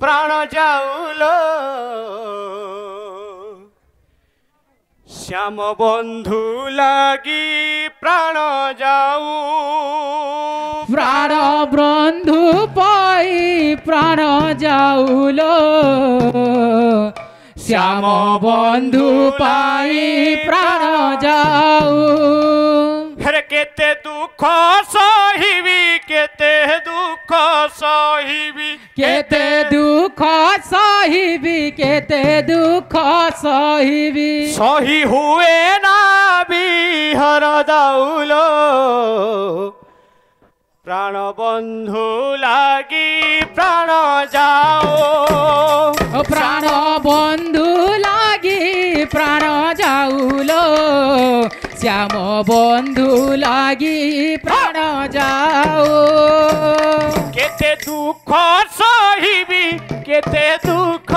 প্রাণ যাউলো শ্যাম বন্ধু লাগি প্রাণ যাও প্রাণ বন্ধু পাই প্রাণ যাউলো শ্যাম বন্ধু পাই প্রাণ যাও হেরে কেতে দুঃখ সহিবি কেতে দুঃখ সহিবি কেতে দুঃখ সহিবি কেতে দুঃখ সহিবি সহি হুয়ে না বিহর দাউলো প্রাণ বন্ধু লাগি প্রাণ যাও প্রাণ বন্ধু লাগি প্রাণ যাউলো শ্যাম বন্ধু লাগি প্রাণ যাও কেতে দুঃখ সহিবি কেতে দুঃখ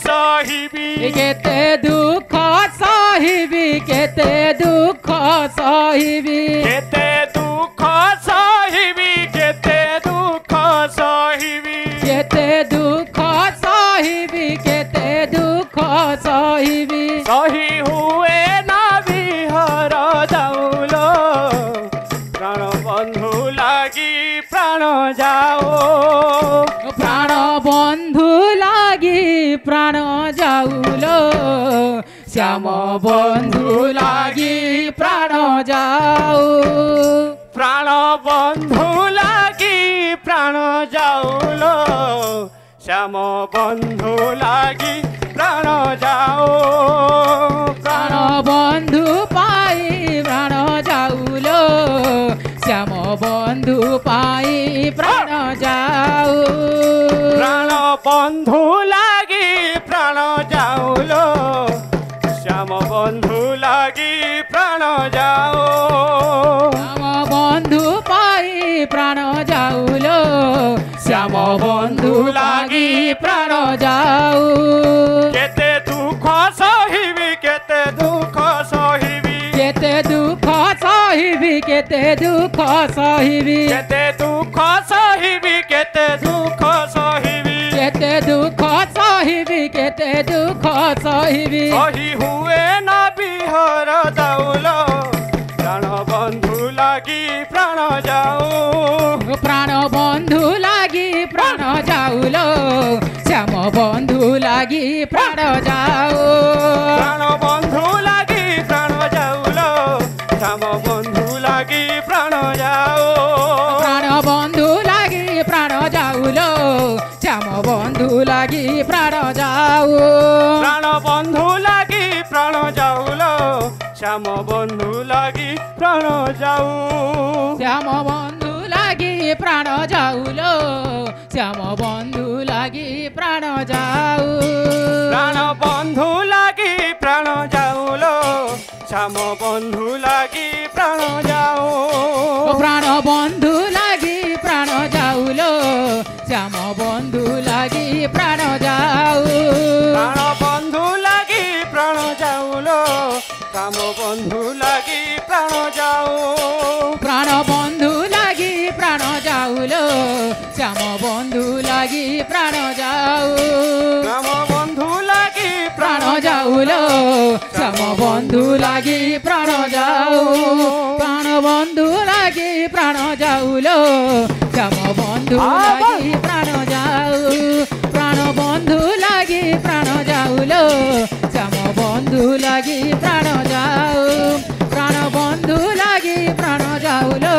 সহিবি কেতে দুঃখ সহিবি কেতে দুঃখ সহিবি কেতে দুঃখ সহিবি কেতে দুঃখ সহিবি কেতে দুঃখ সহিবি কেতে দুঃখ সহিবি সহি হুয়ে না বিহর দাউলো প্রাণ বন্ধু লাগি প্রাণ যাও প্রাণ বন্ধু লাগি প্রাণ যাউলো শ্যাম বন্ধু লাগি প্রাণ যাও প্রাণ বন্ধু লাগি প্রাণ যাউলো শ্যাম বন্ধু লাগি প্রাণ যাও প্রাণ বন্ধু পাই প্রাণ যাউলো শ্যাম বন্ধু পাই প্রাণ যাও প্রাণ বন্ধু লাগি প্রাণ যাউলো শ্যাম বন্ধু লাগি প্রাণ যাও শ্যাম বন্ধু পাই প্রাণ যাউলো শ্যাম বন্ধু লাগি প্রাণ যাও কেতে দুঃখ সহিবি কেতে দুঃখ সহিবি কেতে দুঃখ সহিবি কেতে দুঃখ সহিবি কেতে দুঃখ সহিবি কেতে দুঃখ সহিবি কেতে দুঃখ সহিবি কেতে দুঃখ সহিবি সহি হুয়ে না বিহর দাউলো প্রাণ বন্ধু লাগি প্রাণ যাও প্রাণ বন্ধু লাগি প্রাণ যাউলো শ্যাম বন্ধু লাগি প্রাণ যাও প্রাণ বন্ধু লাগি প্রাণ যাউলো শ্যাম বন্ধু লাগি প্রাণ যাও প্রাণ বন্ধু লাগি প্রাণ যাউলো শ্যাম বন্ধু লাগি প্রাণ যাও প্রাণ বন্ধু লাগি প্রাণ যাউলো শ্যাম বন্ধু লাগি প্রাণ যাও শ্যাম বন্ধু লাগি প্রাণ যাউলো শ্যাম বন্ধু লাগি প্রাণ যাও প্রাণ বন্ধু লাগি প্রাণ যাউলো শ্যাম বন্ধু লাগি প্রাণ যাও প্রাণ বন্ধু লাগি প্রাণ যাউলো শ্যাম বন্ধু লাগি প্রাণ যাও প্রাণ বন্ধু লাগি প্রাণ যাউলো শ্যাম বন্ধু লাগি প্রাণ যাও প্রাণ বন্ধু লাগি প্রাণ যাউলো শ্যাম বন্ধু লাগি প্রাণ যাও শ্যাম বন্ধু লাগি প্রাণ যাউলো শ্যাম বন্ধু লাগি প্রাণ যাও প্রাণ বন্ধু লাগি প্রাণ যাউলো শ্যাম বন্ধু লাগি প্রাণ যাও প্রাণ বন্ধু লাগি প্রাণ যাউলো শ্যাম বন্ধু লাগি প্রাণ যাও প্রাণ বন্ধু লাগি প্রাণ যাউলো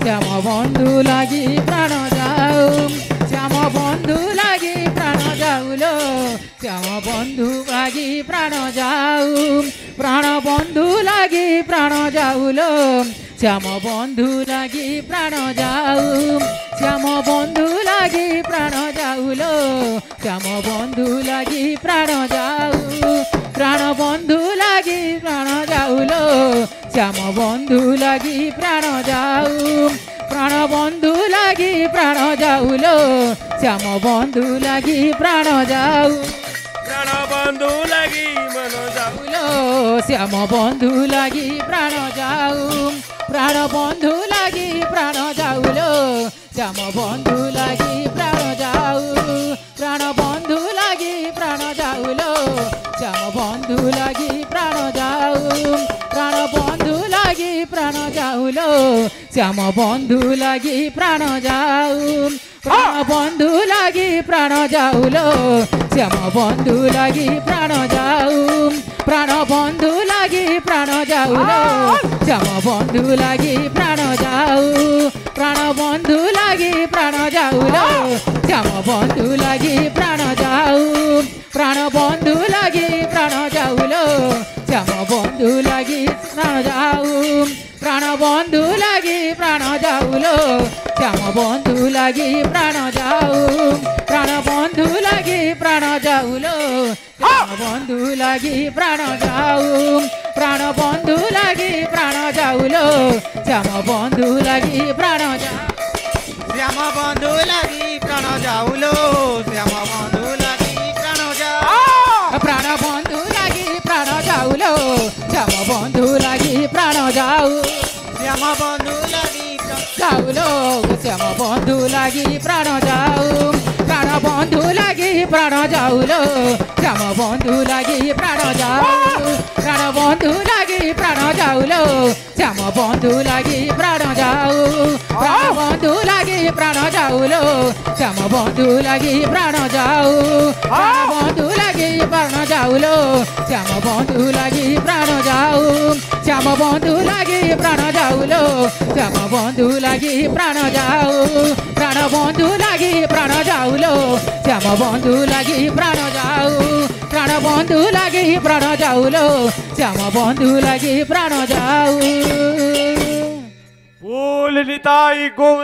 শ্যাম বন্ধু লাগি প্রাণ যাও শ্যাম বন্ধু লাগি প্রাণ যাউলো শ্যাম বন্ধু লাগি প্রাণ যাও প্রাণ বন্ধু লাগি প্রাণ যাউলো শ্যাম বন্ধু লাগি প্রাণ যাও শ্যাম বন্ধু লাগি প্রাণ যাউলো শ্যাম বন্ধু লাগি প্রাণ যাও প্রাণ বন্ধু লাগি প্রাণ যাউলো শ্যাম বন্ধু লাগি প্রাণ যাও প্রাণ বন্ধু লাগি প্রাণ যাউলো শ্যাম বন্ধু লাগি প্রাণ যাও প্রাণ বন্ধু লাগি মন যাউলো শ্যাম বন্ধু লাগি প্রাণ যাও প্রাণ বন্ধু লাগি প্রাণ যাউলো শ্যাম বন্ধু লাগি প্রাণ যাও প্রাণ বন্ধু লাগি প্রাণ যাউলো শ্যাম বন্ধু লাগি প্রাণ যাও প্রাণ বন্ধু লাগি প্রাণ যাউলো শ্যাম বন্ধু লাগি প্রাণ যাও প্রাণ বন্ধু লাগি প্রাণ যাউলো শ্যাম বন্ধু লাগি প্রাণ যাও প্রাণ বন্ধু লাগি প্রাণ যাউলো শ্যাম বন্ধু লাগি প্রাণ যাও প্রাণ বন্ধু লাগি প্রাণ যাউলো শ্যাম বন্ধু লাগি প্রাণ যাও প্রাণ বন্ধু লাগি প্রাণ যাউলো শ্যাম বন্ধু লাগি প্রাণ যাও প্রাণ বন্ধু লাগি প্রাণ যাউলো শ্যাম বন্ধু লাগি প্রাণ যাও প্রাণ বন্ধু লাগি প্রাণ যাউলো শ্যাম বন্ধু লাগি প্রাণ যাও প্রাণ বন্ধু লাগি প্রাণ যাউলো শ্যাম বন্ধু লাগি প্রাণ যাও শ্যাম বন্ধু লাগি প্রাণ যাউলো শ্যাম বন্ধু লাগি প্রাণ যাও প্রাণ বন্ধু লাগি প্রাণ যাউলো শ্যাম বন্ধু লাগি প্রাণ যাও শ্যাম বন্ধু লাগি যাউলো শ্যাম বন্ধু লাগি প্রাণ যাও প্রাণ বন্ধু লাগি প্রাণ যাউলো শ্যাম বন্ধু লাগি প্রাণ যাও প্রাণ বন্ধু লাগি প্রাণ যাউলো শ্যাম বন্ধু লাগি প্রাণ যাও প্রাণ বন্ধু লাগি প্রাণ যাউলো শ্যাম বন্ধু লাগি প্রাণ যাও প্রাণ বন্ধু লাগি প্রাণ যাউলো শ্যাম বন্ধু লাগি প্রাণ যাও শ্যাম বন্ধু লাগি প্রাণ যাউলো শ্যাম বন্ধু লাগি প্রাণ যাও প্রাণ বন্ধু লাগি প্রাণ যাউলো শ্যাম বন্ধু লাগি প্রাণ যাও প্রাণ বন্ধু লাগি প্রাণ যাউলো শ্যাম বন্ধু লাগি প্রাণ যাও ফুল নিতাই গৌর